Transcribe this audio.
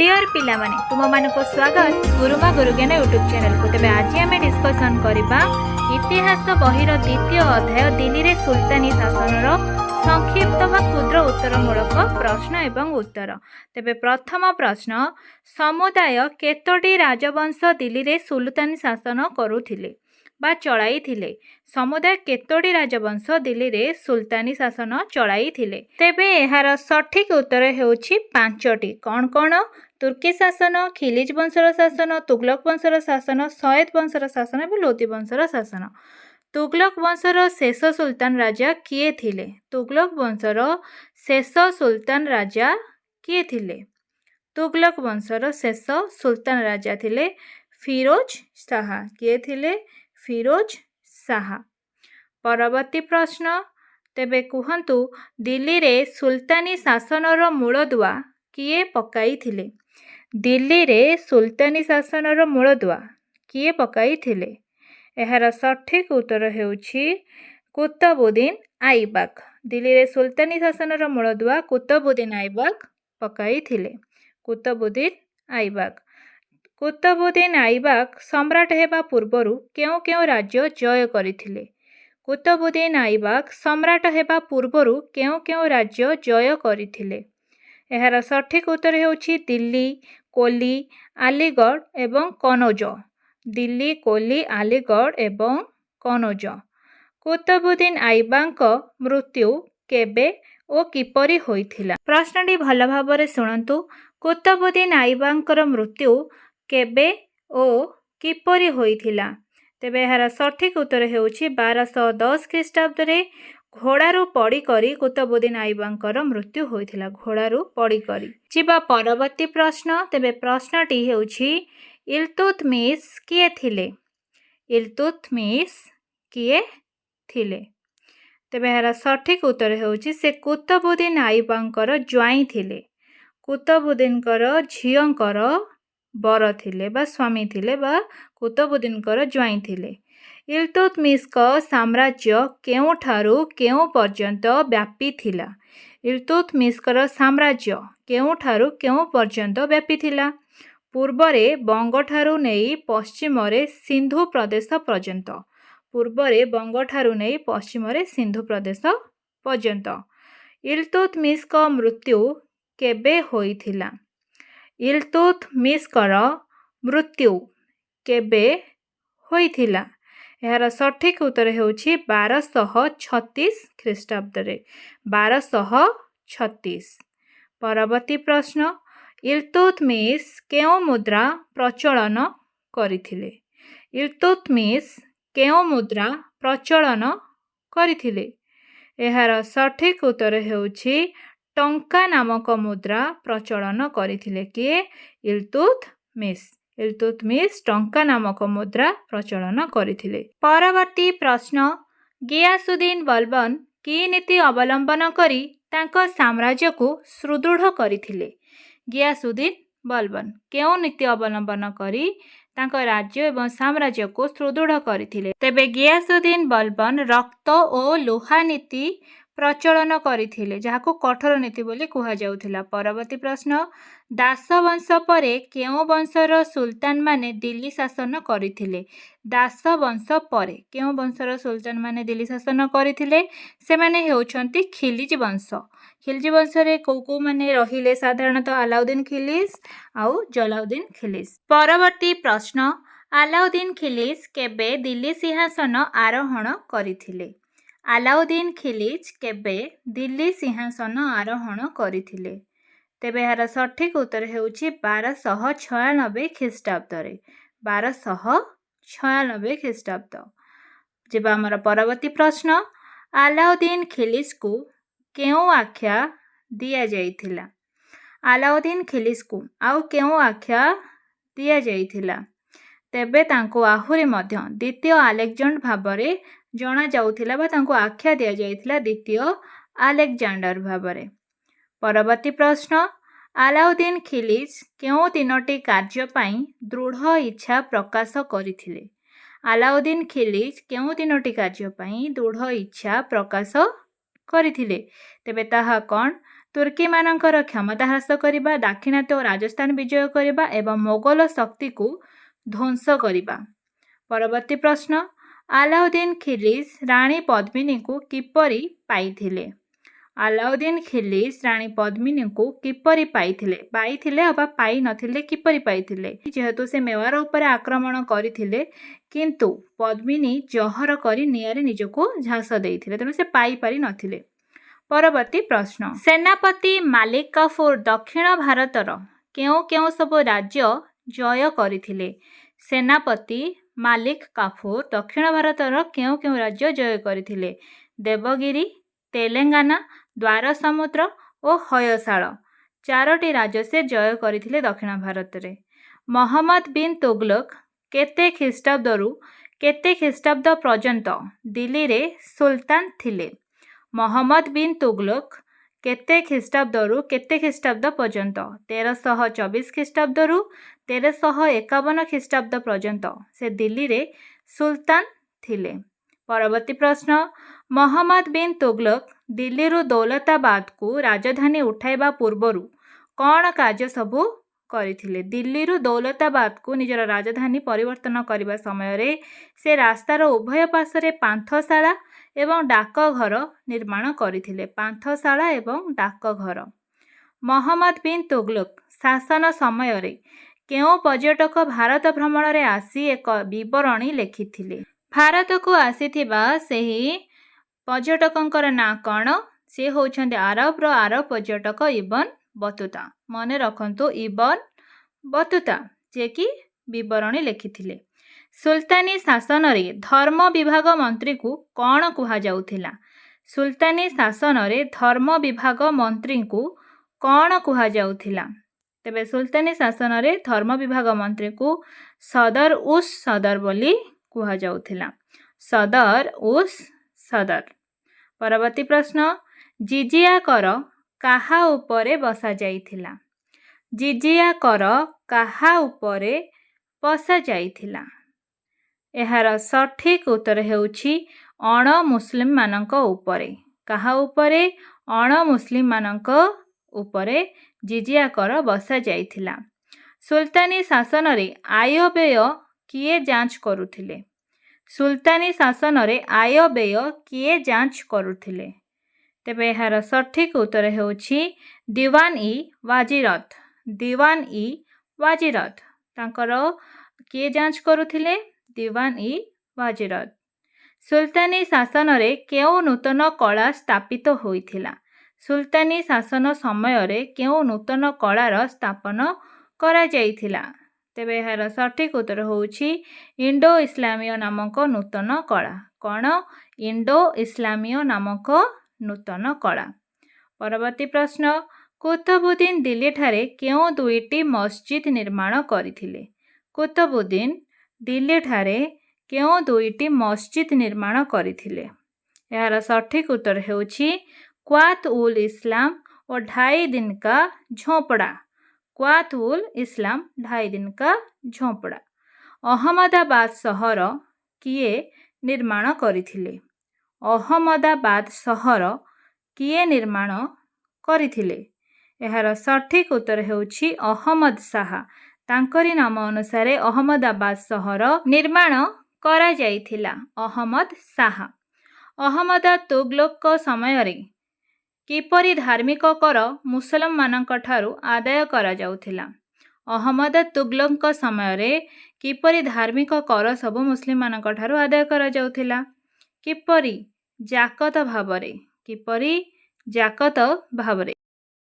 Dear पिला माने तुम मानक स्वागत गुरुमा गुरुज्ञान यूट्यूब चैनल को। तेज आज आम डिस्कसन करवा इतिहास बहिर द्वितीय अध्याय दिल्ली रे सुल्तानी शासन संक्षिप्त व क्षुद्र उत्तरमूलक प्रश्न एवं उत्तर। तेबे प्रथम प्रश्न, समुदाय केतोटी राजवंश दिल्ली रे सुल्तानी शासन करुथिले बा चलाई थिले? समुदाय केतोटी राजवंश दिल्ली रे सुल्तानी शासन चलाई थिले? तेबे एहार सठिक उत्तर हेउछि पांचटी। कौन कौन? तुर्की शासन, खिलिज वंशर शासन, तुगलक वंशर शासन, सयद वंशर शासन और लोदी वंशर शासन। तुगलक वंशर शेष सुल्तान राजा किए थिले? तुगलक वंशर शेष सुल्तान राजा किए थिले? तुगलक वंशर शेष सुल्तान राजा थिले फिरोज शाह। किए थिले? फिरोज शाह। परवर्ती प्रश्न, तेबे कुहंतु दिल्ली रे सुल्तानी शासनर मूलदुआ किए पकाई थिले? दिल्ली रे सुल्तानी शासनर मूलदुआ किए पकाई थिले? एहार सठिक उत्तर हेउछि कुतुबुद्दीन ऐबक। दिल्ली रे सुल्तानी शासनर मूलदुआ कुतुबुद्दीन ऐबक पकाई थिले। कुतुबुद्दीन ऐबक। कुतुबुद्दीन ऐबक सम्राट हेबा पूर्वरु केउ केउ राज्य जय करिथिले? कुतुबुद्दीन ऐबक सम्राट हेबा पूर्वरु केउ केउ राज्य जय करिथिले? एहार सठिक उत्तर हेउछि दिल्ली, कोली, आलीगढ़ एवं कनौज। दिल्ली, कोली, आलीगढ़ एवं कनौज। कुतुबुद्दीन ऐबक मृत्यु केबे ओ किपरि होइथिला? प्रश्नटी भल भाबरे शुणन्तु। कुतुबुद्दीन ऐबकर मृत्यु केबे ओ किपरि होइथिला? तेबे एहार सठिक उत्तर हेउछि 1210 ख्रीष्टाब्द रे घोड़ारू पड़ी करी कुतुबुद्दीन ऐबकर मृत्यु होइथिला। घोड़ारू पड़ी करी। जिबा परवर्ती प्रश्न। तेबे प्रश्नटी हेउछि इल्तुतमिश किए थिले? इल्तुतमिश किए थिले? तेबे एहार सठिक उत्तर हेउछि से कुतुबुद्दीन ऐबकर ज्वाई थिले। कुतुबुद्दीनकर झियंकर बर थिले बा स्वामी थिले बा कुतुबुद्दीनकर ज्वाई थिले। इल्तुतमिशक साम्राज्य केउठारू केउ पर्यंत व्यापी थिला? इल्तुतमिशकर साम्राज्य केउठारू केउ पर्यंत व्यापी थिला? पूर्वरे बंगठारू नेई पश्चिमरे सिंधु प्रदेश पर्यंत। पूर्वरे बंगठारू नेई पश्चिमरे सिंधु प्रदेश पर्यंत। इल्तुतमिशक मृत्यु केबे होइथिला? इल्तुतमिशकर मृत्यु केबे होइथिला? एहार सठिक उत्तर हेउछि 1236 ख्रीष्टाब्द रे। 1236। परवर्ती प्रश्न, इल्तुतमिश केउ मुद्रा प्रचलन करिथिले? इल्तुतमिश केउ मुद्रा प्रचलन करिथिले? एहार सठिक उत्तर हेउछि टंका नामक मुद्रा प्रचलन करिथिले। किए? इल्तुतमिश। इल्तुतमिश टंका नामक मुद्रा प्रचलन करिथिले। परवर्ती प्रश्न, गियासुद्दीन बलबन की नीति अवलंबन करी तांको साम्राज्य को सुदृढ़ करिथिले? गियासुद्दीन बलबन केउ नीति अवलंबन करी तांको राज्य एवं साम्राज्य को सुदृढ़ करिथिले? तेबे गियासुद्दीन बलबन रक्त और लुहा नीति प्रचलन करिथिले, जाहाको कठोर नीति बोली कुहा जाउथिला। परवर्ती प्रश्न, दास वंश परे केउ वंशर सुल्तान माने दिल्ली शासन करिथिले? दास वंश परे केउ वंशर सुल्तान माने दिल्ली शासन करिथिले? सेमाने हेउछन्ति खिलिज वंश। खिलिज वंश रे को माने रहिले? साधारणतः अलाउद्दीन खिलिज आउ जलाउद्दीन खिलिज। परवर्ती प्रश्न, अलाउद्दीन खिलिज केबे दिल्ली सिंहासन आरोहण करिथिले? अलाउद्दीन खिलिज केबे दिल्ली सिंहासन आरोहण करिथिले? तेबे एहार सठिक उत्तर हेउछि 1296 ख्रीष्टाब्द रे। 1296 ख्रीष्टाब्द। जेबा हमर परवर्ती प्रश्न, अलाउद्दीन खिलिज को केउ आख्या दिया जाइथिला? अलाउद्दीन खिलिज को आउ केउ आख्या दिया जाइथिला? तेबे तांको आहुरी मध्य द्वितीय अलेक्जेंडर भाबरे जना जाउथिला बा तांको आख्या दिया जाइथिला द्वितीय अलेक्जेंडर भाबरे। परवर्ती प्रश्न, अलाउद्दीन खिलिज केउ तीनोटी कार्य पई दृढ़ इच्छा प्रकाश करिथिले? अलाउद्दीन खिलिज केउ तीनोटी कार्य पई दृढ़ इच्छा प्रकाश करिथिले? तेबे ताहा कोन? ତୁର୍କୀମାନଙ୍କର କ୍ଷମତା ହ୍ରାସ କରିବା, ଦାକ୍ଷିଣାତ୍ୟ ଓ ରାଜସ୍ଥାନ ବିଜୟ କରିବା ଏବଂ ମୋଗଲ ଶକ୍ତିକୁ ଧ୍ୱଂସ କରିବା। ପରବର୍ତ୍ତୀ ପ୍ରଶ୍ନ, ଆଲାଉଦ୍ଦିନ ଖିଲିଜ ରାଣୀ ପଦ୍ମିନୀଙ୍କୁ କିପରି ପାଇଥିଲେ? ଆଲାଉଦ୍ଦିନ ଖିଲିଜ ରାଣୀ ପଦ୍ମିନୀଙ୍କୁ କିପରି ପାଇଥିଲେ? ପାଇଥିଲେ ଅବା ପାଇନଥିଲେ, କିପରି ପାଇଥିଲେ? ଯେହେତୁ ସେ ମେୱାର ଉପରେ ଆକ୍ରମଣ କରିଥିଲେ କିନ୍ତୁ ପଦ୍ମିନୀ ଜହର କରି ନିଆଁରେ ନିଜକୁ ଝାସ ଦେଇଥିଲେ, ତେଣୁ ସେ ପାଇପାରି ନଥିଲେ। ପରବର୍ତ୍ତୀ ପ୍ରଶ୍ନ, ସେନାପତି ମାଲିକ କାଫୁର ଦକ୍ଷିଣ ଭାରତର କେଉଁ କେଉଁ ସବୁ ରାଜ୍ୟ ଜୟ କରିଥିଲେ? ସେନାପତି ମାଲିକ କାଫୁର ଦକ୍ଷିଣ ଭାରତର କେଉଁ କେଉଁ ରାଜ୍ୟ ଜୟ କରିଥିଲେ? ଦେବଗିରି, ତେଲେଙ୍ଗାନା, ଦ୍ୱାରସମୁଦ୍ର ଓ ହୟଶାଳ। 4ଟି ରାଜ୍ୟ ସେ ଜୟ କରିଥିଲେ ଦକ୍ଷିଣ ଭାରତରେ। ମହମ୍ମଦ ବିନ୍ ତୁଗଲକ କେତେ ଖ୍ରୀଷ୍ଟାବ୍ଦରୁ କେତେ ଖ୍ରୀଷ୍ଟାବ୍ଦ ପର୍ଯ୍ୟନ୍ତ ଦିଲ୍ଲୀରେ ସୁଲତାନ ଥିଲେ? ମହମ୍ମଦ ବିନ୍ ତୁଗଲକ କେତେ ଖ୍ରୀଷ୍ଟାବ୍ଦରୁ କେତେ ଖ୍ରୀଷ୍ଟାବ୍ଦ ପର୍ଯ୍ୟନ୍ତ? 1324 ଖ୍ରୀଷ୍ଟାବ୍ଦରୁ 1351 ଖ୍ରୀଷ୍ଟାବ୍ଦ ପର୍ଯ୍ୟନ୍ତ ସେ ଦିଲ୍ଲୀରେ ସୁଲତାନ ଥିଲେ। ପରବର୍ତ୍ତୀ ପ୍ରଶ୍ନ, ମହମ୍ମଦ ବିନ୍ ତୁଗଲକ ଦିଲ୍ଲୀରୁ ଦୌଲତାବାଦକୁ ରାଜଧାନୀ ଉଠାଇବା ପୂର୍ବରୁ କ'ଣ କାର୍ଯ୍ୟ ସବୁ କରିଥିଲେ? ଦିଲ୍ଲୀରୁ ଦୌଲତାବାଦକୁ ନିଜର ରାଜଧାନୀ ପରିବର୍ତ୍ତନ କରିବା ସମୟରେ ସେ ରାସ୍ତାର ଉଭୟ ପାର୍ଶ୍ୱରେ ପାନ୍ଥଶାଳା ଏବଂ ଡାକଘର ନିର୍ମାଣ କରିଥିଲେ। ପାନ୍ଥଶାଳା ଏବଂ ଡାକଘର। ମହମ୍ମଦ ବିନ୍ ତୁଗଲକ ଶାସନ ସମୟରେ କେଉଁ ପର୍ଯ୍ୟଟକ ଭାରତ ଭ୍ରମଣରେ ଆସି ଏକ ବିବରଣୀ ଲେଖିଥିଲେ? ଭାରତକୁ ଆସିଥିବା ସେହି ପର୍ଯ୍ୟଟକଙ୍କର ନାଁ କ'ଣ? ସେ ହେଉଛନ୍ତି ଆରବର ଆରବ ପର୍ଯ୍ୟଟକ ଇବନ ବତୁତା। ମନେ ରଖନ୍ତୁ, ଇବନ ବତୁତା ଯିଏକି ବିବରଣୀ ଲେଖିଥିଲେ। ସୁଲତାନୀ ଶାସନରେ ଧର୍ମ ବିଭାଗ ମନ୍ତ୍ରୀଙ୍କୁ କ'ଣ କୁହାଯାଉଥିଲା? ସୁଲତାନୀ ଶାସନରେ ଧର୍ମ ବିଭାଗ ମନ୍ତ୍ରୀଙ୍କୁ କ'ଣ କୁହାଯାଉଥିଲା? ତେବେ ସୁଲତାନୀ ଶାସନରେ ଧର୍ମ ବିଭାଗ ମନ୍ତ୍ରୀଙ୍କୁ ସଦର ଉସ୍ ସଦର ବୋଲି କୁହାଯାଉଥିଲା। ସଦର ଉସ୍ ସଦର। ପରବର୍ତ୍ତୀ ପ୍ରଶ୍ନ, ଜିଜିଆ କର କାହା ଉପରେ ବସାଯାଇଥିଲା? ଜିଜିଆ କର କାହା ଉପରେ ବସାଯାଇଥିଲା? ଏହାର ସଠିକ ଉତ୍ତର ହେଉଛି ଅଣ ମୁସଲିମମାନଙ୍କ ଉପରେ। କାହା ଉପରେ? ଅଣ ମୁସଲିମମାନଙ୍କ ଉପରେ ଜିଜିଆ କର ବସାଯାଇଥିଲା। ସୁଲତାନୀ ଶାସନରେ ଆୟବ୍ୟୟ କିଏ ଯାଞ୍ଚ କରୁଥିଲେ? ସୁଲତାନୀ ଶାସନରେ ଆୟବ୍ୟୟ କିଏ ଯାଞ୍ଚ କରୁଥିଲେ? ତେବେ ଏହାର ସଠିକ ଉତ୍ତର ହେଉଛି ଦିୱାନ ଇ ୱାଜିରତ। ଦିୱାନ ଇ ୱାଜିରତ ତାଙ୍କର କିଏ ଯାଞ୍ଚ କରୁଥିଲେ? ଦିୱାନ ଇ ୱାଜିରତ। ସୁଲତାନୀ ଶାସନରେ କେଉଁ ନୂତନ କଳା ସ୍ଥାପିତ ହୋଇଥିଲା? ସୁଲତାନୀ ଶାସନ ସମୟରେ କେଉଁ ନୂତନ କଳାର ସ୍ଥାପନ କରାଯାଇଥିଲା? ତେବେ ଏହାର ସଠିକ ଉତ୍ତର ହେଉଛି ଇଣ୍ଡୋ ଇସଲାମୀୟ ନାମକ ନୂତନ କଳା। କ'ଣ? ଇଣ୍ଡୋ ଇସଲାମୀୟ ନାମକ ନୂତନ କଳା। ପରବର୍ତ୍ତୀ ପ୍ରଶ୍ନ, କୁତବୁଦ୍ଦିନ ଦିଲ୍ଲୀଠାରେ କେଉଁ 2ଟି ମସଜିଦ ନିର୍ମାଣ କରିଥିଲେ? କୁତବୁଦ୍ଦିନ ଦିଲ୍ଲୀଠାରେ କେଉଁ 2ଟି ମସଜିଦ ନିର୍ମାଣ କରିଥିଲେ? ଏହାର ସଠିକ ଉତ୍ତର ହେଉଛି କ୍ୱାତ ଉଲ ଇସଲାମ ଓ ଢାଇ ଦିନ କା ଝୋପଡ଼ା। କ୍ୱାତ ଉଲ ଇସଲାମ, ଢାଇ ଦିନ କା ଝୋପଡ଼ା। ଅହମ୍ମଦାବାଦ ସହର କିଏ ନିର୍ମାଣ କରିଥିଲେ? ଅହମ୍ମଦାବାଦ ସହର କିଏ ନିର୍ମାଣ କରିଥିଲେ? ଏହାର ସଠିକ ଉତ୍ତର ହେଉଛି ଅହମ୍ମଦ ଶାହ। ତାଙ୍କରି ନାମ ଅନୁସାରେ ଅହମ୍ମଦାବାଦ ସହର ନିର୍ମାଣ କରାଯାଇଥିଲା। ଅହମ୍ମଦ ଶାହ। ଅହମ୍ମଦ ତୁଗଲକଙ୍କ ସମୟରେ କିପରି ଧାର୍ମିକ କର ମୁସଲମାନମାନଙ୍କ ଠାରୁ ଆଦାୟ କରାଯାଉଥିଲା? ଅହମ୍ମଦ ତୁଗଲକଙ୍କ ସମୟରେ କିପରି ଧାର୍ମିକ କର ସବୁ ମୁସଲିମମାନଙ୍କ ଠାରୁ ଆଦାୟ କରାଯାଉଥିଲା? କିପରି? ଜାକତ ଭାବରେ। କିପରି? ଜାକତ ଭାବରେ।